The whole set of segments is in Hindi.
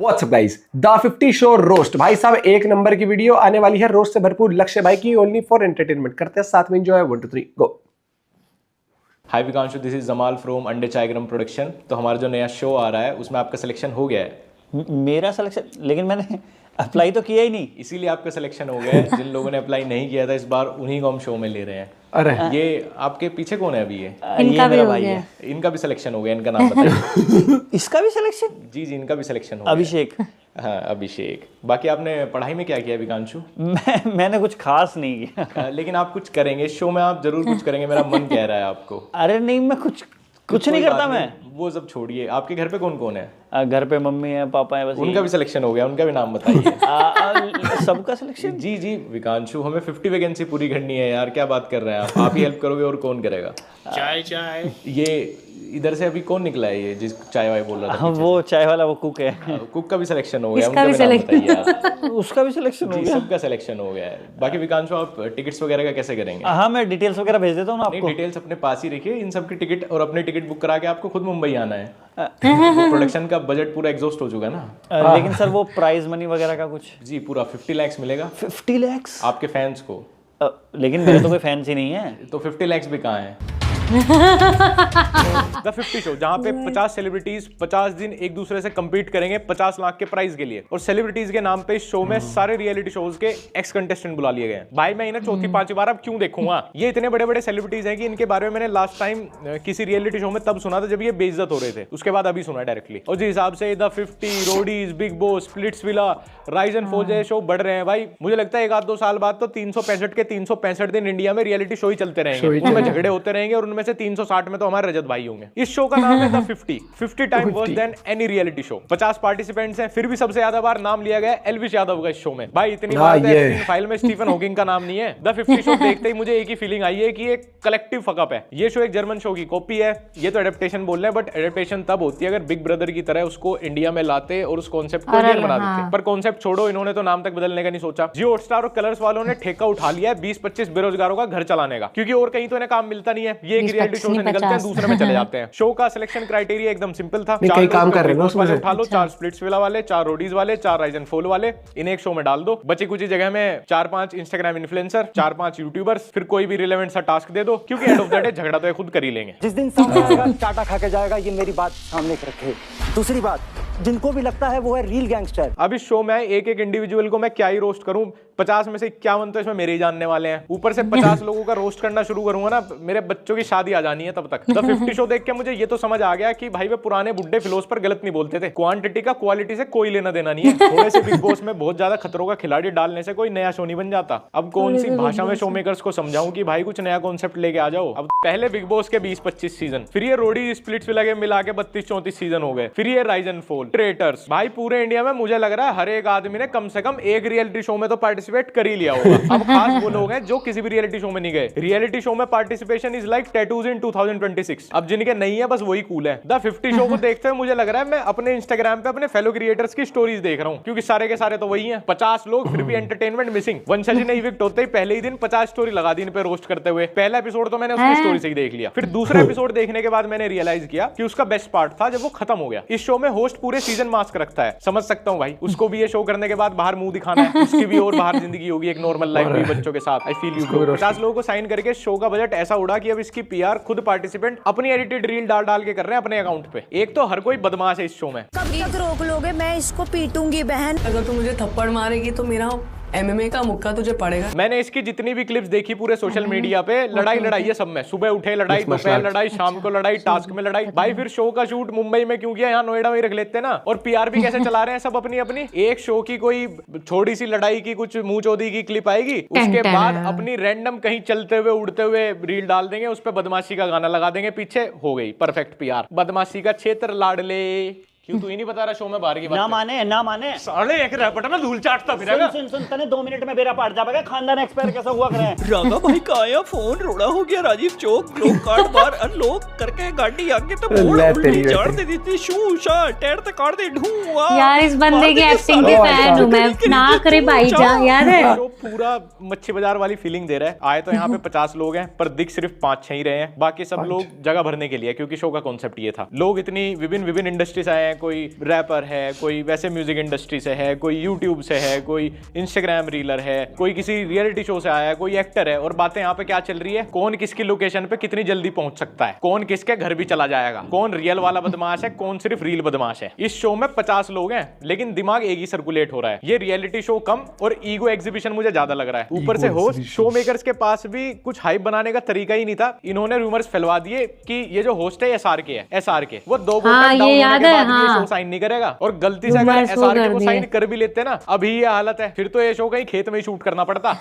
WhatsApp guys, the 50 show roast. भाई साहब एक नंबर की वीडियो आने वाली है, रोस्ट से भरपूर लक्ष्य भाई की, ओनली फॉर एंटरटेनमेंट। करते हैं साथ में enjoy. 1 2 3 go. Hi Vikanshu, this is Jamal from अंडे चायग्राम प्रोडक्शन। तो हमारा जो नया शो आ रहा है उसमें आपका सिलेक्शन हो गया है। मेरा सिलेक्शन? लेकिन मैंने अप्लाई तो किया ही नहीं। इसीलिए आपका सिलेक्शन हो गया है। जिन लोगों ने अप्लाई नहीं किया था इस बार उन्हीं को हम शो में ले रहे हैं। अरे ये आपके पीछे कौन है अभी? ये मेरा भाई है। इनका भी सिलेक्शन हो गया। इनका नाम बताइए। इसका भी सिलेक्शन? जी जी, इनका भी सिलेक्शन हो गया। अभिषेक। हाँ, अभिषेक। बाकी आपने पढ़ाई में क्या किया विकांशु? मैंने कुछ खास नहीं किया। लेकिन आप कुछ करेंगे शो में, आप जरूर कुछ करेंगे, मेरा मन कह रहा है आपको। अरे नहीं, मैं कुछ नहीं करता। मैं वो सब छोड़िए। आपके घर पे कौन कौन है? घर पे मम्मी है, पापा है, बस। उनका भी सिलेक्शन हो गया, उनका भी नाम बताइए। सबका सिलेक्शन? जी जी विकांशु, हमें 50 वैकेंसी पूरी करनी है यार। क्या बात कर रहे हैं आप ही हेल्प करोगे और कौन करेगा? चाय चाय। ये इधर से अभी कौन निकला है ये जिस चाय वाय बोल रहा था? वो चाय वाला, वो कुक है। कुक का भी सिलेक्शन हो गया, उनका भी नाम बताइए आप। उसका भी सिलेक्शन हो गया? सबका सिलेक्शन हो गया है। बाकी विकांशु, आप टिकट्स वगैरह का कैसे करेंगे? हाँ, मैं डिटेल्स वगैरह भेज देता हूँ नहीं, आपको। डिटेल्स अपने पास ही रखिए। इन सब की टिकट और अपनी टिकट बुक करा के आपको खुद मुंबई आना है। प्रोडक्शन का बजट पूरा एग्जॉस्ट हो चुका है ना। लेकिन सर वो प्राइज मनी वगैरह का कुछ? जी, पूरा 50 लाख मिलेगा। 50 लाख आपके फैंस को। लेकिन मेरे तो कोई फैंस ही नहीं है। तो 50 लाख भी कहाँ है? द 50 शो, जहाँ पे 50 सेलिब्रिटीज 50 दिन एक दूसरे से compete करेंगे 50 लाख के प्राइज के लिए। और सेलिब्रिटीज के नाम पे इस शो में सारे रियलिटी शोज के एक्स कंटेस्टेंट बुला लिए गए हैं। भाई मैं इन्हें चौथी पांचवी बार अब क्यों देखूंगा? ये इतने बड़े बड़े सेलिब्रिटीज हैं कि इनके बारे में मैंने लास्ट टाइम किसी रियलिटी शो में तब सुना था जब ये बेइज्जत हो रहे थे। उसके बाद अभी सुना डायरेक्टली। और जिस हिसाब से the 50, Roadies, big boss, Splitsvilla, rise and fall जैसे शो बढ़ रहे हैं भाई, मुझे लगता है एक आध दो साल बाद तो 365 के 365 दिन इंडिया में रियलिटी शो ही चलते रहेंगे। उनमें झगड़े होते रहेंगे और उनमें से 360 में तो हमारे रजत भाई होंगे। इस शो का नाम है the 50 time worse than any reality show. 50 participants हैं, फिर भी सबसे ज्यादा बार नाम लिया गया एल्विश यादव का इस शो में। भाई इतनी बार फाइल में स्टीफन हॉकिंग का नाम नहीं है। द 50 शो देखते ही मुझे एक ही फीलिंग आई है कि एक कलेक्टिव फकअप है। ये शो एक जर्मन शो की कॉपी है। ये तो एडेप्टेशन बोल रहे हैं, बट एडेप्टेशन तब होती है अगर बिग ब्रदर की तरह उसको इंडिया में लाते और उस कॉन्सेप्ट को रियल बना देते। पर कॉन्सेप्ट छोड़ो, इन्होंने तो नाम तक बदलने का नहीं सोचा। जियो हॉटस्टार और कलर्स वालों ने ठेका उठा लिया है 20-25 बेरोजगारों का घर चलाने का, क्योंकि और कहीं तो इन्हें काम मिलता नहीं है। ये एक रियलिटी शो से निकलते हैं, दूसरे में चले जाते हैं। शो का सिलेक्शन क्राइटेरिया एकदम सिंपल था। कई काम कर रहे हैं उसमें से उठा लो, 4 स्प्लिट्सविला वाले, 4 रोडीज वाले, 4 राइज एंड फॉल वाले, इन्हें एक शो में डाल दो। बची कुछ जगह में 4-5 इंस्टाग्राम इन्फ्लुएंसर, 4-5 यूट्यूबर्स, फिर कोई भी रिलेवेंट सा टास्क दे दो, क्योंकि एंड ऑफ द डे झगड़ा तो ये खुद कर ही लेंगे। जिस दिन सामने आएगा चाटा खा के जाएगा, ये मेरी बात सामने रखे। दूसरी बात, जिनको भी लगता है वो है रियल गैंगस्टर। अब इस शो में एक एक इंडिविजुअल को मैं क्या ही रोस्ट करूं। 50 में से 51 तो इसमें मेरे ही जानने वाले हैं। ऊपर से 50 लोगों का रोस्ट करना शुरू करूंगा ना, मेरे बच्चों की शादी आ जानी है तब तक। द 50 शो देख के मुझे ये तो समझ आ गया कि भाई वे पुराने बुड्ढे फिलोसफर गलत नहीं बोलते थे। क्वांटिटी का क्वालिटी से कोई लेना देना नहीं है। थोड़े से बिग बॉस में बहुत ज्यादा खतरों का खिलाड़ी डालने से कोई नया शो नहीं बन जाता। अब कौन सी भाषा में शो मेकर्स को समझाऊं कि भाई कुछ नया कॉन्सेप्ट लेके आ जाओ। अब पहले बिग बॉस के 20-25 सीजन, फिर ये रोडी स्प्लिट्सविला के मिला के 32-34 सीजन हो गए, फिर ये राइज एंड फॉल, ट्रेटर्स। भाई पूरे इंडिया में मुझे लग रहा है हर एक आदमी ने कम से कम एक रियलिटी शो में तो पार्टिसिपेट कर ही लिया होगा। अब खास वो लोग हैं जो किसी भी रियलिटी शो में नहीं गए। रियलिटी शो में पार्टिसिपेशन इज लाइक टैटूज इन 2026। अब जिनके नहीं है बस वही कूल है। द 50 शो को देखते हुए मुझे लग रहा है मैं अपने इंस्टाग्राम पे अपने फेलो क्रिएटर्स की स्टोरीज देख रहा हूं, क्योंकि सारे के सारे तो वही हैं। 50 लोग, फिर भी एंटरटेनमेंट मिसिंग। वंशा जी ने इविक्ट होते ही पहले ही दिन 50 स्टोरी लगा दी इन पे रोस्ट करते हुए। पहला एपिसोड तो मैंने उसकी स्टोरी से ही देख लिया। फिर दूसरा एपिसोड देखने के बाद मैंने रियलाइज किया कि उसका बेस्ट पार्ट था जब वो खत्म हो गया। इस शो में होस्ट पूरे सीजन मास्क रखता है। समझ सकता हूँ भाई, उसको भी ये शो करने के बाद बाहर मुंह दिखाना है, उसकी भी और बाहर जिंदगी होगी, एक नॉर्मल लाइफ भी बच्चों के साथ। I feel you. 50 लोगों को साइन करके शो का बजट ऐसा उड़ा कि अब इसकी पीआर खुद पार्टिसिपेंट अपनी एडिटेड रील डाल के कर रहे हैं अपने अकाउंट पे। एक तो हर कोई बदमाश है इस शो में। कब तक रोक लोगे? मैं इसको पीटूंगी बहन। अगर तू मुझे थप्पड़ मारेगी तो मेरा MMA का मुक्का तुझे पड़ेगा। मैंने इसकी जितनी भी क्लिप्स देखी पूरे सोशल मीडिया पे, लड़ाई है सब में। सुबह उठे लड़ाई, दोपहर लड़ाई, शाम को लड़ाई, टास्क में लड़ाई। भाई फिर शो का शूट मुंबई में क्यों किया? यहाँ नोएडा में ही रख लेते ना। और पीआर भी कैसे चला रहे हैं सब अपनी अपनी। एक शो की कोई छोटी सी लड़ाई की कुछ मुंह चोदी की क्लिप आएगी, उसके बाद अपनी रैंडम कहीं चलते हुए उड़ते हुए रील डाल देंगे, उस पर बदमाशी का गाना लगा देंगे पीछे, हो गई परफेक्ट पीआर। बदमाशी का क्षेत्र लाडले। क्यों तू ही नहीं बता रहा शो में बाहर की बात? ना माने साले एक रैपटा ना धूल चाटता फिरेगा। सुन तने 2 मिनट में बेरा पाट जाएगा। खानदान एक्सपायर कैसा हुआ करे? रागा भाई का आया फोन, रोड़ा हो गया राजीव चौक, लोग कार्ड बार अनलॉक करके गाड़ी आगे तो मोड़ उल्टी चाड़ दे दी थी। शू शा टेड़ ते काट दे ढूंढा। यार इस बंदे की एक्टिंग की फैन हूं मैं। ना करे भाईजान, याद है? शो पूरा मच्छी बाजार वाली फीलिंग दे रहा है। आए तो यहाँ पे 50 लोग हैं, पर दिख सिर्फ 5-6 ही रहे हैं। बाकी सब लोग जगह भरने के लिए, क्योंकि शो का कॉन्सेप्ट ये था। लोग इतनी विभिन्न इंडस्ट्री से आए हैं, कोई रैपर है, कोई वैसे म्यूजिक इंडस्ट्री से है, कोई यूट्यूब से है, कोई इंस्टाग्राम रीलर है, कोई किसी रियलिटी शो से आया है, कोई एक्टर है। और बातें यहाँ पे क्या चल रही है, कौन किसकी लोकेशन पे कितनी जल्दी पहुंच सकता है, कौन किसके घर भी चला जाएगा, कौन रियल वाला बदमाश है, कौन सिर्फ रील बदमाश है। इस शो में 50 लोग हैं लेकिन दिमाग एक ही सर्कुलेट हो रहा है। ये रियलिटी शो कम और ईगो एग्जीबिशन मुझे ज्यादा लग रहा है। ऊपर से होस्ट शो मेकर्स के पास भी कुछ हाइप बनाने का तरीका ही नहीं था। इन्होंने रूमर्स फैलवा दिए कि ये जो होस्ट है SRK है, SRK वो 2 वोट डाउन होने के बाद ये शो साइन नहीं करेगा। और गलती से अगर SRK को साइन कर भी लेते ना, अभी ये हालत है, फिर तो ये शो कहीं खेत में ही शूट करना पड़ता।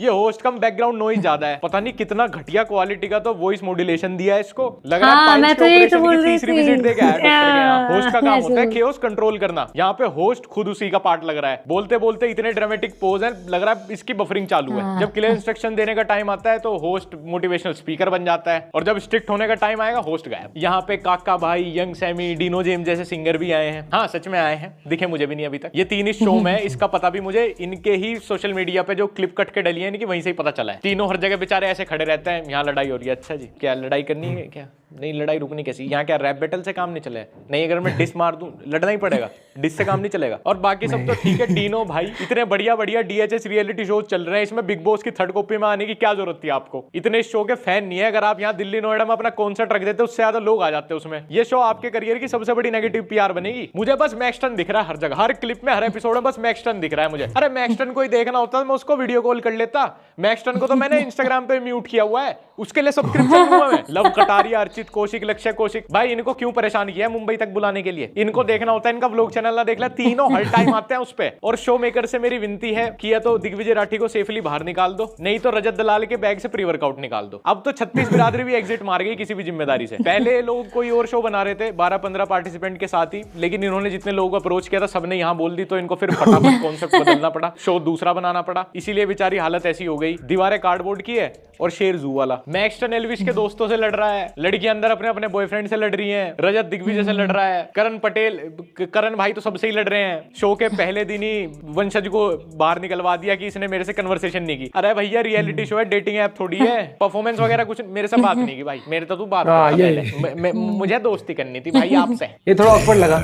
ये होस्ट कम बैकग्राउंड नॉइज ज्यादा है, पता नहीं कितना घटिया क्वालिटी का तो वॉइस मॉड्यूलेशन दिया है इसको। लग रहा है मैं तो यही तो बोल रही तीसरी विजिट दे गया है। होस्ट का काम होता है केओस कंट्रोल करना, यहाँ पे होस्ट खुद उसी का पार्ट लग रहा है। बोलते बोलते इतने ड्रामेटिक पोज है, लग रहा है इसकी बफरिंग चालू है। जब क्लियर इंस्ट्रक्शन देने का टाइम आता है तो होस्ट मोटिवेशनल स्पीकर बन जाता है, और जब स्ट्रिक्ट होने का टाइम आएगा होस्ट गायब। यहाँ पे काका भाई, यंग सैमी, डिनो जेम जैसे सिंगर भी आए हैं। हाँ सच में आए हैं, दिखे मुझे भी नहीं अभी तक। ये 3 इस शो में, इसका पता भी मुझे इनके ही सोशल मीडिया पे जो क्लिप कट के डली है इनकी, वहीं से ही पता चला है। तीनों हर जगह बेचारे ऐसे खड़े रहते हैं, यहाँ लड़ाई हो रही है। अच्छा जी, क्या लड़ाई करनी है क्या? नहीं, लड़ाई रुकनी कैसी? यहाँ क्या रैप बैटल से काम नहीं चले? नहीं, अगर मैं डिस मार दूं लड़ना ही पड़ेगा, डिस से काम नहीं चलेगा। और बाकी सब तो ठीक है। डिनो भाई, इतने बढ़िया बढ़िया DHS रियलिटी शो चल रहे हैं, इसमें बिग बॉस की 3rd कॉपी में आने की क्या जरूरत थी आपको? इतने शो के फैन नहीं है। अगर आप यहाँ दिल्ली नोएडा में अपना कॉन्सर्ट रख देते, उससे ज्यादा लोग आ जाते उसमें। ये शो आपके करियर की सबसे बड़ी नेगेटिव PR बनेगी। मुझे बस मैक्सटन दिख रहा है हर जगह, हर क्लिप में, हर एपिसोड में बस मैक्सटन दिख रहा है मुझे। अरे मैक्सटन को ही देखना होता तो मैं उसको वीडियो कॉल कर लेता। मैक्सटन को तो मैंने इंस्टाग्राम पे म्यूट किया हुआ है, उसके लिए सब्सक्रिप्शन हुआ है। लव कटारिया, अर्चित कौशिक, लक्ष्य कौशिक, भाई इनको क्यों परेशान किया है मुंबई तक बुलाने के लिए? इनको देखना होता है, इनका व्लॉग चैनल ना देख ले, तीनों हर टाइम आते हैं उस पे। और शो मेकर से मेरी विनती है, किया तो दिग्विजय राठी को सेफली बाहर निकाल दो, नहीं तो रजत दलाल के बैग से प्री वर्कआउट निकाल दो। अब तो 36 बिरादरी भी एग्जिट मार गई किसी भी जिम्मेदारी से। पहले लोग कोई और शो बना रहे थे 12-15 पार्टिसिपेंट के साथ ही, लेकिन इन्होंने जितने लोगों को अप्रोच किया था सबने यहाँ बोल दी, तो इनको फिर फटाफट कॉन्सेप्ट बदलना पड़ा, शो दूसरा बनाना पड़ा। इसीलिए बेचारी हालत ऐसी हो गई। दीवारें कार्डबोर्ड की है और शेर जू वाला। मैक्सटन एल्विश के दोस्तों से लड़ रहा है, लड़की अंदर अपने अपने बॉयफ्रेंड से लड़ रही है, रजत दिग्विजय से लड़ रहा है, करण पटेल, करण भाई तो सबसे ही लड़ रहे हैं। शो के पहले दिन ही वंशज को बाहर निकलवा दिया कि इसने मेरे से कन्वर्सेशन नहीं की। अरे भैया रियलिटी शो है, डेटिंग ऐप थोड़ी है। परफॉर्मेंस वगैरह कुछ मेरे से बात नहीं की भाई, मेरे तो तू बात मुझे दोस्ती करनी थी भाई आपसे। ये थोड़ा ऑकवर्ड लगा,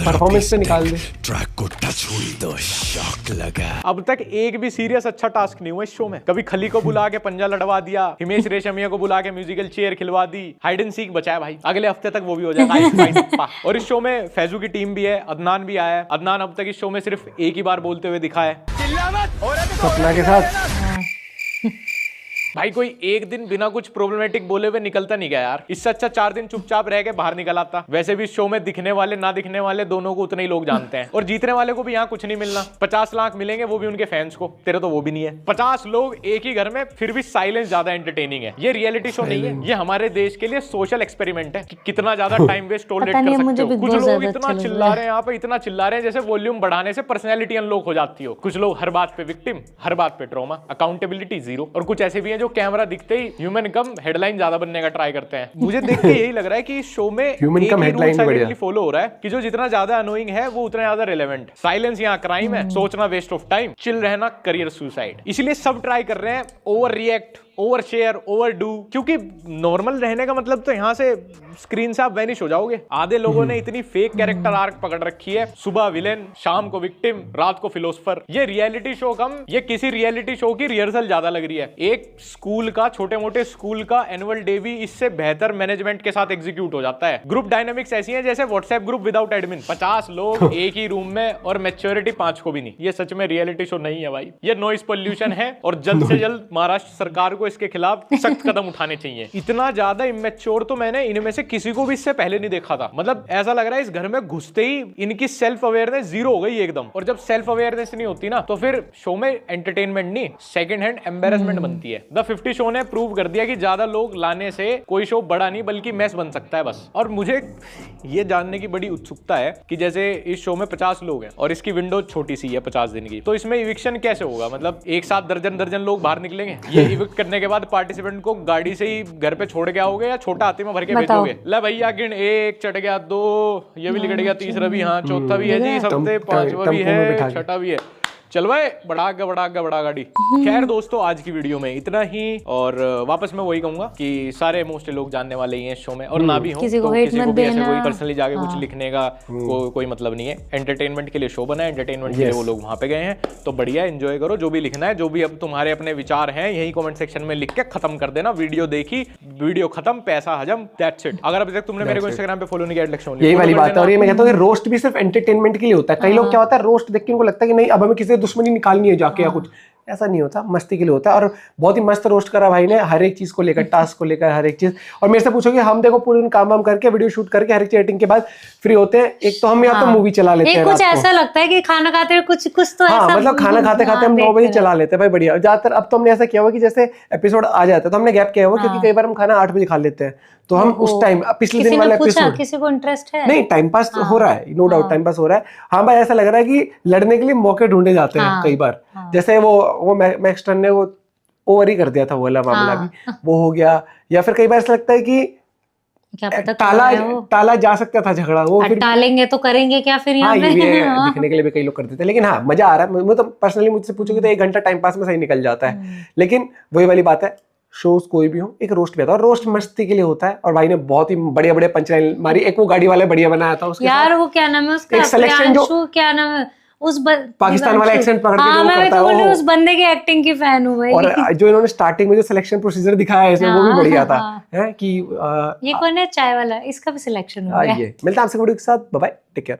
परफॉर्मेंस से निकाल दे। ट्रैक को टच हुई तो शॉक लगा। अब तक एक भी सीरियस अच्छा टास्क नहीं हुआ इस शो में। कभी खली को बुला के पंजा लड़वा दिया, हिमेश रेशमिया को बुला के म्यूजिकल चेयर खिलवा दी, हाइड एंड सीक बचाया भाई, अगले हफ्ते तक वो भी हो जाएगा। और इस शो में फैजू की टीम भी है, अदनान भी आया है। अदनान अब तक इस शो में सिर्फ एक ही बार बोलते हुए दिखा है, सपना के साथ। भाई कोई एक दिन बिना कुछ प्रॉब्लमेटिक बोले हुए निकलता नहीं गया यार। इससे अच्छा 4 दिन चुपचाप रह के बाहर निकल आता। वैसे भी शो में दिखने वाले ना दिखने वाले दोनों को उतने ही लोग जानते हैं, और जीतने वाले को भी यहाँ कुछ नहीं मिलना। 50 लाख मिलेंगे वो भी उनके फैंस को, तेरे तो वो भी नहीं है। 50 लोग एक ही घर में, फिर भी साइलेंस ज्यादा एंटरटेनिंग है। ये रियलिटी शो नहीं है, ये हमारे देश के लिए सोशल एक्सपेरिमेंट है कि कितना ज्यादा टाइम वेस्ट टॉलरेट कर सकते हो। कुछ लोग इतना चिल्ला रहे हैं यहाँ पे, इतना चिल्ला रहे हैं जैसे वॉल्यूम बढ़ाने से पर्सनैलिटी अनलॉक हो जाती हो। कुछ लोग हर बात पे विक्टिम, हर बात पे ट्रॉमा, अकाउंटेबिलिटी जीरो। और कुछ ऐसे भी हैं जो कैमरा दिखते ह्यूमन कम हेडलाइन ज्यादा बनने का ट्राई करते हैं। मुझे देख के यही लग रहा है कि इस शो में ह्यूमन कम हेडलाइन फॉलो हो रहा है कि जो जितना ज्यादा अनोइंग है वो उतना ज्यादा रिलेवेंट। साइलेंस यहाँ क्राइम है, सोचना वेस्ट ऑफ टाइम, चिल रहना करियर सुसाइड। इसलिए सब ट्राई कर रहे हैं over react, over share, over do, क्योंकि नॉर्मल रहने का मतलब तो यहाँ से स्क्रीन से आप वैनिश हो जाओगे। आधे लोगों ने इतनी फेक कैरेक्टर आर्क पकड़ रखी है, सुबह विलेन, शाम को विक्टिम, रात को फिलोसफर। ये रियलिटी शो कम, ये किसी रियलिटी शो की रिहर्सल ज्यादा लग रही है। एक स्कूल का, छोटे मोटे स्कूल का एनुअल डे भी इससे बेहतर मैनेजमेंट के साथ एग्जीक्यूट हो जाता है। ग्रुप डायनामिक्स ऐसी है जैसे व्हाट्सएप ग्रुप विदाउट एडमिन। 50 लोग एक ही रूम में और मैच्योरिटी 5 को भी नहीं। ये सच में रियलिटी शो नहीं है भाई, ये नॉइस पोल्यूशन है। और जल्द से जल्द महाराष्ट्र सरकार को इसके खिलाफ सख्त कदम उठाने चाहिए। इतना ज्यादा इमेच्योर तो मैंने इनमें से किसी को भी इससे पहले नहीं देखा था। मतलब ऐसा लग रहा है इस घर में घुसते ही इनकी सेल्फ अवेयरनेस जीरो हो गई एकदम। और जब सेल्फ अवेयरनेस नहीं होती ना तो फिर शो में एंटरटेनमेंट नहीं, सेकंड हैंड एम्बेरसमेंट बनती है। द 50 शो ने प्रूव कर दिया कि ज्यादा लोग लाने से कोई शो बड़ा नहीं बल्कि मैस बन सकता है बस। और मुझे ये जानने की बड़ी उत्सुकता है कि जैसे इस शो में 50 लोग हैं और इसकी विंडो छोटी सी है 50 दिन की, तो इसमें इविक्शन कैसे होगा? मतलब एक साथ दर्जन लोग बाहर निकलेंगे? ये इविक्ट करने के बाद पार्टिसिपेंट को गाड़ी से ही घर पे छोड़ के आओगे या छोटा हाथी में भर के भेजोगे? ले भैया गिन, 1 चढ़ गया, 2 ये भी लिगड़ गया, तीसरा भी, हाँ चौथा भी है जी, सबसे 5वां भी है, छठा भी है। चल भाई बड़ा गाड़ी। खैर दोस्तों, आज की वीडियो में इतना ही, और वापस मैं वही कहूंगा कि सारे मोस्टली लोग जानने वाले ही हैं शो में, और ना भी हो किसी को तो hate किसी को मत भी ऐसे देना। कोई पर्सनली जाके कुछ लिखने का कोई मतलब नहीं है। एंटरटेनमेंट के लिए शो बना है, एंटरटेनमेंट के लिए वो लोग वहां पे गए हैं, तो बढ़िया एंजॉय करो। जो भी लिखना है, जो भी अब तुम्हारे अपने विचार हैं, यही कमेंट सेक्शन में लिख के खत्म कर देना। वीडियो देखी, वीडियो खत्म, पैसा हजम, दैट्स इट। अगर अभी तक तुमने मेरे को इंस्टाग्राम पे फॉलो नहीं किया, लक्ष्य यही वाली बात है। और ये मैं कहता हूँ कि रोस्ट भी सिर्फ एंटरटेनमेंट के लिए होता है। कई लोग क्या होता है, रोस्ट देख के उनको लगता है कि नहीं अब हमें किसी से दुश्मनी निकालनी है जाके या कुछ, ऐसा नहीं होता, मस्ती के लिए होता है। और बहुत ही मस्त रोस्ट करा भाई ने, हर एक चीज को लेकर, टास्क को लेकर, हर एक चीज। और मेरे से पूछोगे, हम देखो पूरे दिन काम वाम करके, वीडियो शूट करके, हर एक एडिटिंग के बाद फ्री होते हैं, एक तो हम या तो मूवी चला लेते हैं, कुछ ऐसा लगता है कि खाना खाते हुए कुछ तो हाँ ऐसा, मतलब खाना खाते खाते हम 9 बजे चला लेते हैं भाई, बढ़िया। ज्यादातर अब तो हमने ऐसा किया हुआ कि जैसे एपिसोड आ जाता है तो हमने गैप किया हुआ, क्योंकि कई बार हम खाना 8 बजे खा लेते हैं, तो हम उस टाइम पिछले दिन वाला एपिसोड, किसी को इंटरेस्ट है नहीं टाइम पास हो रहा है, नो डाउट टाइम पास हो रहा है। हाँ भाई, ऐसा लग रहा है कि लड़ने के लिए मौके ढूंढे जाते हैं कई बार। जैसे वो मैक्सटन ने वो ओवर ही कर दिया था, वो वाला मामला भी वो हो गया। या फिर कई बार ऐसा लगता है कि क्या पता टाला जा सकता था झगड़ा, वो फिर टालेंगे तो करेंगे क्या फिर यहाँ पे। दिखने के लिए भी कई लोग करते थे, लेकिन हाँ मजा आ रहा है। मैं तो पर्सनली मुझसे पूछोगे तो 1 घंटा टाइम पास में सही निकल जाता है। लेकिन वही वाली बात है, शोज कोई भी हो, एक रोस्ट भी आता है, और रोस्ट मस्ती के लिए होता है। और भाई ने बहुत ही बढ़िया बढ़िया पंचलाइन मारी। एक वो गाड़ी वाला बढ़िया बनाया था उसके यार, वो क्या नाम है उसका, एक सिलेक्शन जो क्या नाम है उस पाकिस्तान वाला एक्सेंट पकड़ के जो मैं करता है, उस बंदे की एक्टिंग की फैन हूँ भाई। और जो इन्होंने स्टार्टिंग में जो सिलेक्शन प्रोसीजर दिखाया है इसमें, वो भी बढ़िया था, है कि ये कौन है चाय वाला, इसका भी सिलेक्शन हो गया। मिलता है आपसे वीडियो के साथ, बाय बाय, टेक केयर।